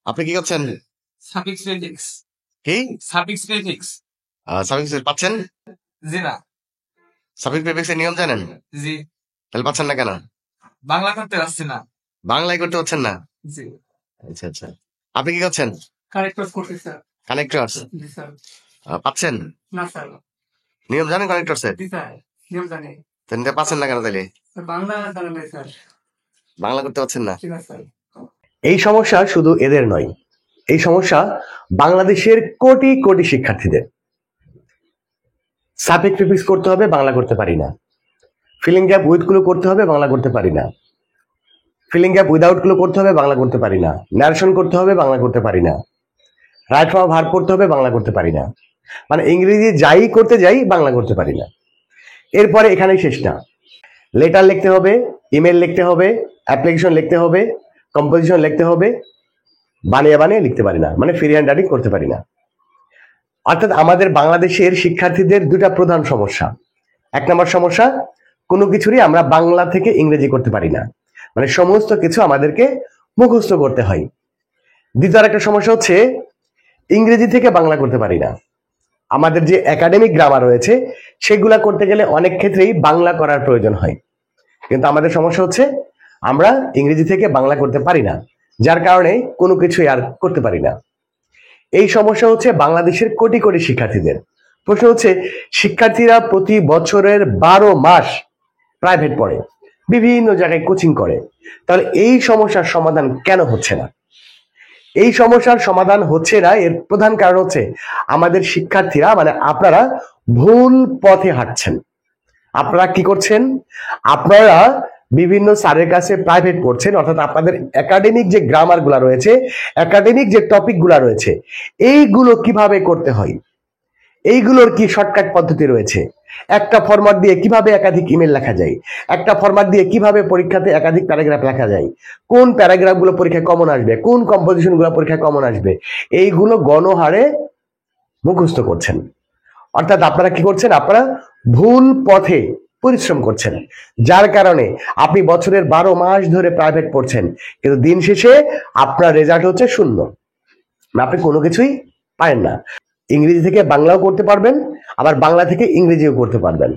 আপনি কি করছেন? সাফিক্স প্রেফিক্স কি সাফিক্স প্রেফিক্স সাফিক্স পাচ্ছেন? জি না। সাফিক্স প্রিফিক্স এর নিয়ম জানেন? জি তাহলে পাচ্ছেন না কেন? বাংলা করতে পারছি না। বাংলায় করতে পারছেন না? জি আচ্ছা আচ্ছা। আপনি কি করছেন? কারেক্টর করতে স্যার। কানেক্টরস জি স্যার। পাচ্ছেন? না স্যার। নিয়ম জানেন কানেক্টরস এর? জি স্যার, নিয়ম জানি। তাহলে পাচ্ছেন না কেন তাহলে? বাংলা জানা নাই স্যার। বাংলা করতে পারছেন না? জি না স্যার। এই সমস্যা শুধু এদের নয়, এই সমস্যা বাংলাদেশের কোটি কোটি শিক্ষার্থীদের। সাবজেক্ট প্রিফিক্স করতে হবে, বাংলা করতে পারি না। ফিলিং গ্যাপ উইথ গুলো করতে হবে, বাংলা করতে পারি না। ফিলিং গ্যাপ উইদাউট গুলো করতে হবে, বাংলা করতে পারি না। ন্যারেশন করতে হবে, বাংলা করতে পারি না। রাইট ফর্ম ভার্ব করতে হবে, বাংলা করতে পারি না। মানে ইংরেজি যাই করতে যাই, বাংলা করতে পারি না। এরপরে এখানেই শেষ না, লেটার লিখতে হবে, ইমেল লিখতে হবে, অ্যাপ্লিকেশন লিখতে হবে, কম্পোজিশন লিখতে হবে, বানিয়ে বানিয়ে লিখতে পারি না, মানে ফ্রি হ্যান্ড রাইটিং করতে পারি না। অর্থাৎ আমাদের বাংলাদেশের শিক্ষার্থীদের দুটা প্রধান সমস্যা। এক নম্বর সমস্যা, কোনো কিছুরই আমরা বাংলা থেকে ইংরেজি করতে পারি না, মানে সমস্ত কিছু আমাদেরকে মুখস্থ করতে হয়। দ্বিতীয় একটা সমস্যা হচ্ছে, ইংরেজি থেকে বাংলা করতে পারি না। আমাদের যে একাডেমিক গ্রামার রয়েছে সেগুলা করতে গেলে অনেক ক্ষেত্রেই বাংলা করার প্রয়োজন হয়, কিন্তু আমাদের সমস্যা হচ্ছে আমরা ইংরেজি থেকে বাংলা করতে পারি না, যার কারণে কোনো কিছুই আর করতে পারি না। এই সমস্যা হচ্ছে বাংলাদেশের কোটি কোটি শিক্ষার্থীদের। প্রশ্ন হচ্ছে, শিক্ষার্থীরা প্রতি বছরের 12 মাস প্রাইভেট পড়ে, বিভিন্ন জায়গায় কোচিং করে, তাহলে এই সমস্যার সমাধান কেন হচ্ছে না? এই সমস্যার সমাধান হচ্ছে না, এর প্রধান কারণ হচ্ছে আমাদের শিক্ষার্থীরা, মানে আপনারা ভুল পথে হাঁটছেন। আপনারা কি করছেন? আপনারা বিভিন্ন স্যারের কাছে প্রাইভেট পড়ছেন, অর্থাৎ আপনাদের একাডেমিক যে গ্রামার গুলা রয়েছে, একাডেমিক যে টপিক গুলা রয়েছে, এইগুলো কিভাবে করতে হয়, এইগুলোর কি শর্টকাট পদ্ধতি রয়েছে? একটা ফরম্যাট দিয়ে কিভাবে একাধিক ইমেল লেখা যায়, একটা ফরম্যাট দিয়ে কিভাবে পরীক্ষাতে একাধিক প্যারাগ্রাফ লেখা যায়, কোন প্যারাগ্রাফ গুলো পরীক্ষায় কমন আসবে, কোন কম্পোজিশন গুলো পরীক্ষায় কমন আসবে, এইগুলো গণহারে মুখস্থ করছেন। অর্থাৎ আপনারা কি করছেন? আপনারা ভুল পথে পরিশ্রম করছেন, যার কারণে আপনি বছরের 12 মাস ধরে প্রাইভেট পড়ছেন, কিন্তু দিন শেষে আপনার রেজাল্ট হচ্ছে শূন্য। আপনি কোনো কিছুই পারেন না। ইংরেজি থেকে বাংলাও করতে পারবেন, আবার বাংলা থেকে ইংরেজিও করতে পারবেন।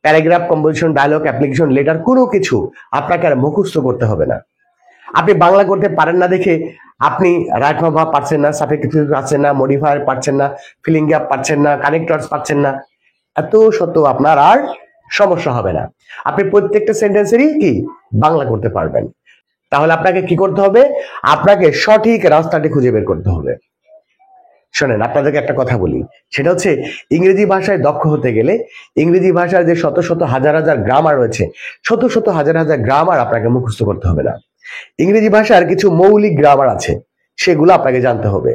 Paragraph, composition, dialogue, application, letter কোনো কিছু আপনাকে আর মুখস্থ করতে হবে না। আপনি বাংলা করতে পারেন না দেখে আপনি রাইট ফর্ম ভার্ব পাচ্ছেন না, সাবজেক্ট পাচ্ছেন না, মডিফায়ার পাচ্ছেন না, ফিলিং গ্যাপ পাচ্ছেন না, কানেক্টরস পাচ্ছেন না, এত সত্ত্বেও আপনার আর সমস্যা হবে না। আপনি প্রত্যেকটা সেন্টেন্সেরই কি বাংলা করতে পারবেন। তাহলে আপনাকে কি করতে হবে? আপনাকে সঠিক রাস্তাটি খুঁজে বের করতে হবে। শোনেন, আপনাদেরকে একটা কথা বলি, সেটা হচ্ছে ইংরেজি ভাষায় দক্ষ হতে গেলে ইংরেজি ভাষার যে শত শত হাজার হাজার গ্রামার রয়েছে, শত শত হাজার হাজার গ্রামার আপনাকে মুখস্থ করতে হবে না। ইংরেজি ভাষার কিছু মৌলিক গ্রামার আছে, সেগুলো আপনাকে জানতে হবে।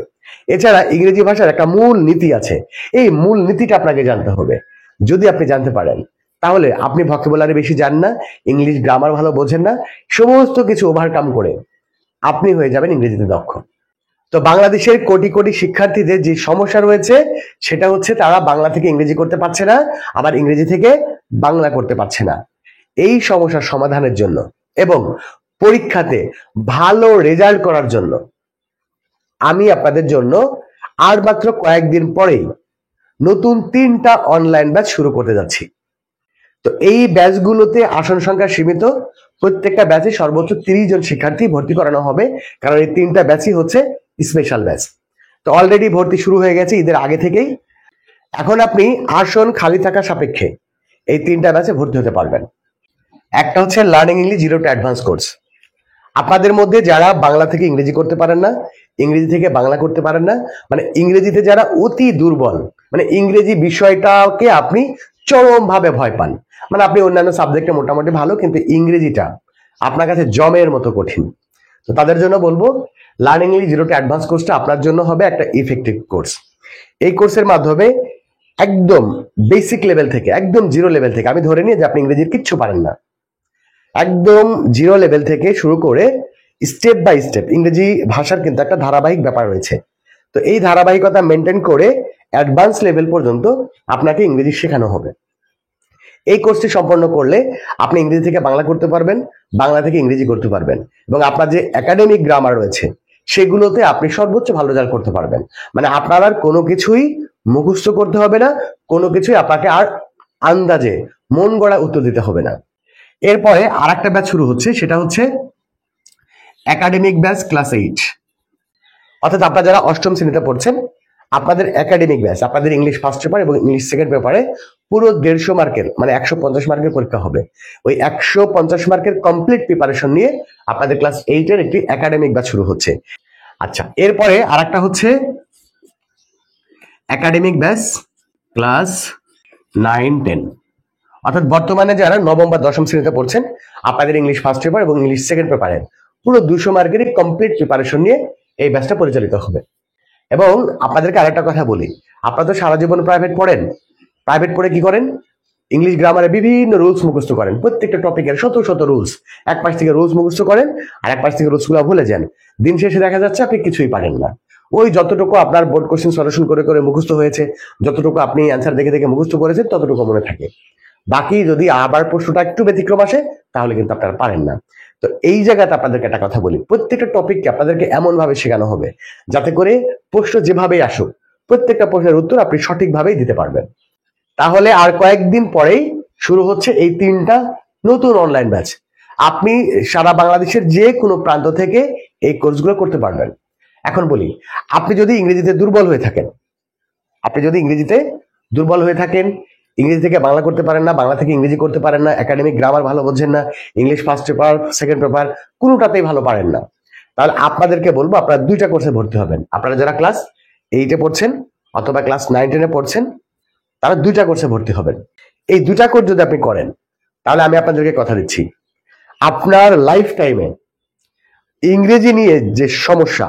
এছাড়া ইংরেজি ভাষার একটা মূল নীতি আছে, এই মূল নীতিটা আপনাকে জানতে হবে। যদি আপনি জানতে পারেন, তাহলে আপনি ভোকাবুলারি বেশি জান না, ইংলিশ গ্রামার ভালো বোঝেন না, সমস্ত কিছু ওভারকাম করে আপনি হয়ে যাবেন ইংরেজিতে দক্ষ। তো বাংলাদেশের কোটি কোটি শিক্ষার্থীদের যে সমস্যা রয়েছে, সেটা হচ্ছে তারা বাংলা থেকে ইংরেজি করতে পারছে না, আবার ইংরেজি থেকে বাংলা করতে পারছে না। এই সমস্যার সমাধানের জন্য এবং পরীক্ষাতে ভালো রেজাল্ট করার জন্য আমি আপনাদের জন্য আর মাত্র কয়েকদিন পরেই নতুন 3টা অনলাইন ব্যাচ শুরু করতে যাচ্ছি। তো এই ব্যাচগুলোতে আসন সংখ্যা সীমিত, প্রত্যেকটা ব্যাচে সর্বোচ্চ 30 জন শিক্ষার্থী ভর্তি করানো হবে, কারণ এই 3টা ব্যাচই হচ্ছে স্পেশাল ব্যাচ। তো অলরেডি ভর্তি শুরু হয়ে গেছে ঈদের আগে থেকেই। এখন আপনি আসন খালি থাকা সাপেক্ষে এই 3টা ব্যাচে ভর্তি হতে পারবেন। একটা হচ্ছে learning English 0 to advance course. আপনাদের মধ্যে যারা বাংলা থেকে ইংরেজি করতে পারেন না, ইংরেজি থেকে বাংলা করতে পারেন না, মানে ইংরেজিতে যারা অতি দুর্বল, মানে ইংরেজি বিষয়টাকে আপনি চরমভাবে ভয় পান, মানে আপনি অন্যান্য সাবজেক্টে মোটামুটি ভালো, কিন্তু ইংরেজিটা আপনার কাছে জমের মতো কঠিন, তো তাদের জন্য বলবো লার্নিং ইংলিশ 0 টু অ্যাডভান্স কোর্সটা আপনার জন্য হবে একটা ইফেক্টিভ কোর্স। এই কোর্সের মাধ্যমে একদম বেসিক লেভেল থেকে, একদম জিরো লেভেল থেকে, আমি ধরে নিই যে আপনি ইংরেজির কিচ্ছু পারেন না, একদম জিরো লেভেল থেকে শুরু করে স্টেপ বাই স্টেপ, ইংরেজি ভাষার কিন্তু একটা ধারাবাহিক ব্যাপার রয়েছে, তো এই ধারাবাহিকতা মেনটেন করে অ্যাডভান্স লেভেল পর্যন্ত আপনাকে ইংরেজি শেখানো হবে। এই কোর্সটি সম্পন্ন করলে আপনি ইংরেজি থেকে বাংলা করতে পারবেন, বাংলা থেকে ইংরেজি করতে পারবেন, এবং আপনার যে একাডেমিক গ্রামার রয়েছে সেগুলোতে আপনি সর্বোচ্চ ভালো রেজাল্ট করতে পারবেন। মানে আপনার আর কোনো কিছুই মুখস্থ করতে হবে না, কোনো কিছুই আপনাকে আর আন্দাজে মন গড়া উত্তর দিতে হবে না। এরপরে আর একটা ব্যাচ শুরু হচ্ছে, সেটা হচ্ছে একাডেমিক ব্যাচ ক্লাস 8। অর্থাৎ আপনারা যারা অষ্টম শ্রেণীতে পড়ছেন, আপনাদের একাডেমিক ব্যাচ, আপনাদের ইংলিশ ফার্স্ট পেপার এবং ইংলিশ সেকেন্ড পেপারে পুরো 150 মার্কের মানে 150 মার্কের পরীক্ষা হবে। ওই 150 মার্কের কমপ্লিট প্রিপারেশন নিয়ে আপনাদের ক্লাস 8 এর একটি একাডেমিক ব্যাচ শুরু হচ্ছে। আচ্ছা, এরপরে আর একটা হচ্ছে একাডেমিক ব্যাচ ক্লাস 9-10। অর্থাৎ বর্তমানে যারা নবম বা দশম শ্রেণীতে পড়ছেন, আপনাদের ইংলিশ ফার্স্ট পেপার এবং ইংলিশ সেকেন্ড পেপারে পুরো 200 মার্কেরই কমপ্লিট প্রিপারেশন নিয়ে এই ব্যাচটা পরিচালিত হবে। এবং আপনাদেরকে আরেকটা কথা বলি, আপনারা তো সারা জীবন প্রাইভেট পড়েন, প্রাইভেট পড়ে কি করেন, ইংলিশ গ্রামারে বিভিন্ন রুলস মুখস্থ করেন, প্রত্যেকটা টপিকের শত শত রুলস, এক পাশ থেকে রুলস মুখস্থ করেন আর এক পাশ থেকে রুলস গুলো ভুলে যান। দিন শেষে দেখা যাচ্ছে আপনি কিছুই পারেন না। ওই যতটুকু আপনার বোর্ড কোশ্চেন সলিউশন করে করে মুখস্থ হয়েছে, যতটুকু আপনি অ্যান্সার দেখে দেখে মুখস্থ করেছেন, ততটুকু মনে থাকে। বাকি যদি আবার প্রশ্নটা একটু ব্যতিক্রম আসে, তাহলে কিন্তু আপনারা পারেন না। তো এই জায়গাতে আপনাদেরকে একটা কথা বলি, প্রত্যেকটা টপিককে আপনাদেরকে এমন ভাবে শেখানো হবে যাতে করে প্রশ্ন যেভাবেই আসুক, প্রত্যেকটা প্রশ্নের উত্তর আপনি সঠিকভাবেই দিতে পারবেন। তাহলে আর কয়েকদিন পরেই শুরু হচ্ছে এই 3টা নতুন অনলাইন ব্যাচ। আপনি সারা বাংলাদেশের যে কোনো প্রান্ত থেকে এই কোর্সগুলো করতে পারবেন। এখন বলি, আপনি যদি ইংরেজিতে দুর্বল হয়ে থাকেন, ইংরেজি থেকে বাংলা করতে পারেন না, বাংলা থেকে ইংরেজি করতে পারেন না, একাডেমিক গ্রামার ভালো বোঝেন না, English first paper second paper কোনোটাতেই ভালো পারেন না, তাহলে আপনাদেরকে বলবো আপনারা 2টা কোর্সে ভর্তি হবেন। আপনারা যারা ক্লাস 8-এ পড়ছেন অথবা ক্লাস 9-10-এ পড়ছেন, তারা 2টা কোর্সে ভর্তি হবেন। এই 2টা কোর্স যদি আপনি করেন, তাহলে আমি আপনাদেরকে কথা দিচ্ছি, আপনার লাইফ টাইমে ইংরেজি নিয়ে যে সমস্যা,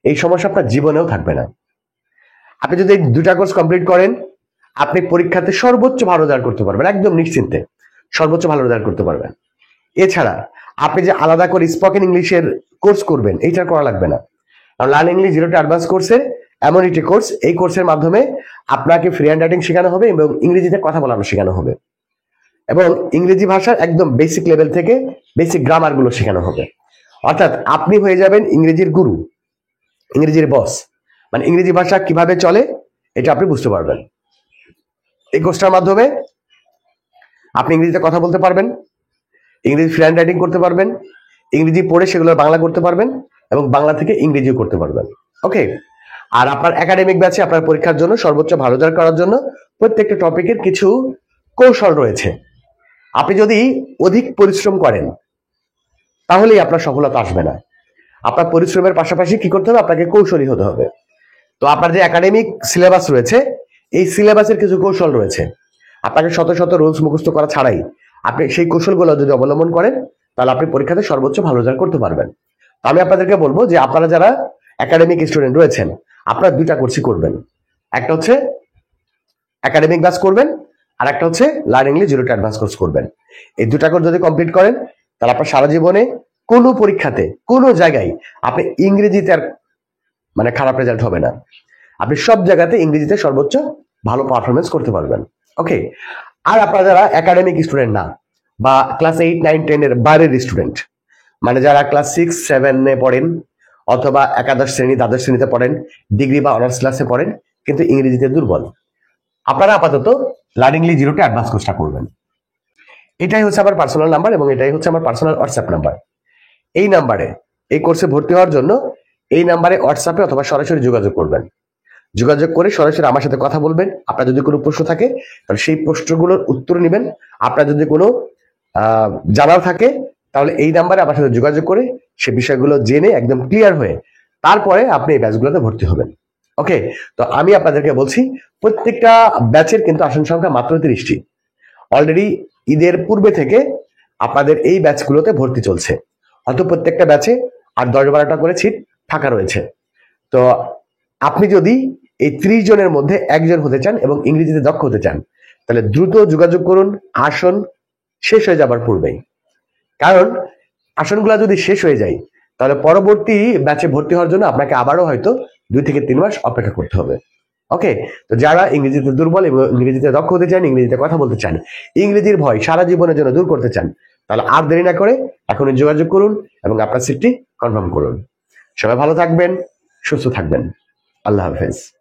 এই সমস্যা আপনার জীবনেও থাকবে না। আপনি যদি এই 2টা কোর্স কমপ্লিট করেন, আপনি পরীক্ষাতে সর্বোচ্চ ভালো রেজাল্ট করতে পারবেন, একদম নিশ্চিন্তে সর্বোচ্চ ভালো রেজাল্ট করতে পারবেন। এছাড়া আপনি যে আলাদা করে স্পোকেন ইংলিশের কোর্স করবেন, এইটা করা লাগবে না। কারণ লার্ন ইংলিশ 0 টু অ্যাডভান্স কোর্সের এমন একটি কোর্স, এই কোর্সের মাধ্যমে আপনাকে ফ্রি হ্যান্ড রাইটিং শেখানো হবে এবং ইংরেজিতে কথা বলানো শেখানো হবে, এবং ইংরেজি ভাষার একদম বেসিক লেভেল থেকে বেসিক গ্রামার গুলো শেখানো হবে। অর্থাৎ আপনি হয়ে যাবেন ইংরেজির গুরু, ইংরেজির বস, মানে ইংরেজি ভাষা কিভাবে চলে এটা আপনি বুঝতে পারবেন। এই কোর্সটার মাধ্যমে আপনি ইংরেজিতে কথা বলতে পারবেন, ইংরেজি ফ্রি হ্যান্ড রাইটিং করতে পারবেন, ইংরেজি পড়ে সেগুলো বাংলা করতে পারবেন এবং বাংলা থেকে ইংরেজিও করতে পারবেন। ওকে, আর আপনার একাডেমিক ব্যাচে আপনার পরীক্ষার জন্য সর্বোচ্চ ভালো রেজাল্ট করার জন্য প্রত্যেকটা টপিকের কিছু কৌশল রয়েছে। আপনি যদি অধিক পরিশ্রম করেন, তাহলেই আপনার সফলতা আসবে না। আপনার পরিশ্রমের পাশাপাশি কি করতে হবে, আপনাকে কৌশলী হতে হবে। তো আপনার যে একাডেমিক সিলেবাস রয়েছে, এই সিলেবাসের কিছু কৌশল রয়েছে। আপনাকে শত শত রুলস মুখস্থ করা ছাড়াই আপনি সেই কৌশলগুলো যদি অবলম্বন করেন, তাহলে আপনি পরীক্ষাতে সর্বোচ্চ ভালো রেজাল্ট করতে পারবেন। তো আমি আপনাদেরকে বলবো যে আপনারা যারা একাডেমিক স্টুডেন্ট রয়েছেন, আপনারা 2টা কোর্সই করবেন। একটা হচ্ছে একাডেমিক ব্যাচ করবেন, আর একটা হচ্ছে learn English 0 to advance course করবেন। এই 2টা কোর্স যদি কমপ্লিট করেন, তাহলে আপনার সারা জীবনে কোনো পরীক্ষাতে কোনো জায়গায় আপনি ইংরেজিতে আর মানে খারাপ রেজাল্ট হবে না। আপনি সব জায়গাতে ইংরেজিতে সর্বোচ্চ ভালো পারফরমেন্স করতে পারবেন। ওকে, আর আপনারা যারা একাডেমিক স্টুডেন্ট না, বা ক্লাস 8, 9, 10 এর বাইরের স্টুডেন্ট, মানে যারা ক্লাস 6, 7-এ পড়েন অথবা একাদশ শ্রেণী, দ্বাদশ শ্রেণীতে পড়েন, ডিগ্রি বা অনার্স ক্লাসে পড়েন, কিন্তু ইংরেজিতে দুর্বল, আপনারা আপাতত লার্ন ইংলিশ 0 টু অ্যাডভান্স কোর্সটা করবেন। এটাই হচ্ছে আমার পার্সোনাল নাম্বার এবং এটাই হচ্ছে আমার পার্সোনাল হোয়াটসঅ্যাপ নাম্বার। এই নাম্বারে এই কোর্সে ভর্তি হওয়ার জন্য এই নাম্বারে হোয়াটসঅ্যাপে অথবা সরাসরি যোগাযোগ করবেন। যোগাযোগ করে সরাসরি আমার সাথে কথা বলবেন। আপনার যদি কোনো প্রশ্ন থাকে, তাহলে সেই প্রশ্নগুলোর উত্তর নেবেন। আপনার যদি কোনো জানার থাকে, তাহলে এই নাম্বারে আমার সাথে যোগাযোগ করে সে বিষয়গুলো জেনে একদম ক্লিয়ার হয়ে তারপরে আপনি এই ব্যাচগুলোতে ভর্তি হবেন। ওকে, তো আমি আপনাদেরকে বলছি, প্রত্যেকটা ব্যাচের কিন্তু আসন সংখ্যা মাত্র 30টি। অলরেডি ঈদের পূর্বে থেকে আপনাদের এই ব্যাচগুলোতে ভর্তি চলছে। হয়তো প্রত্যেকটা ব্যাচে আর 10-12টা করে সিট ফাঁকা রয়েছে। তো আপনি যদি এই 30 জনের মধ্যে একজন হতে চান এবং ইংরেজিতে দক্ষ হতে চান, তাহলে দ্রুত যোগাযোগ করুন আসন শেষ হয়ে যাবার পূর্বেই। কারণ আসনগুলো যদি শেষ হয়ে যায়, তাহলে পরবর্তী ব্যাচে ভর্তি হওয়ার জন্য আপনাকে আবারও হয়তো 2 থেকে 3 মাস অপেক্ষা করতে হবে। ওকে, তো যারা ইংরেজিতে দুর্বল এবং ইংরেজিতে দক্ষ হতে চান, ইংরেজিতে কথা বলতে চান, ইংরেজির ভয় সারা জীবনের জন্য দূর করতে চান, তাহলে আর দেরি না করে এখনই যোগাযোগ করুন এবং আপনার সিটটি কনফার্ম করুন। সবাই ভালো থাকবেন, সুস্থ থাকবেন। আল্লাহ হাফেজ।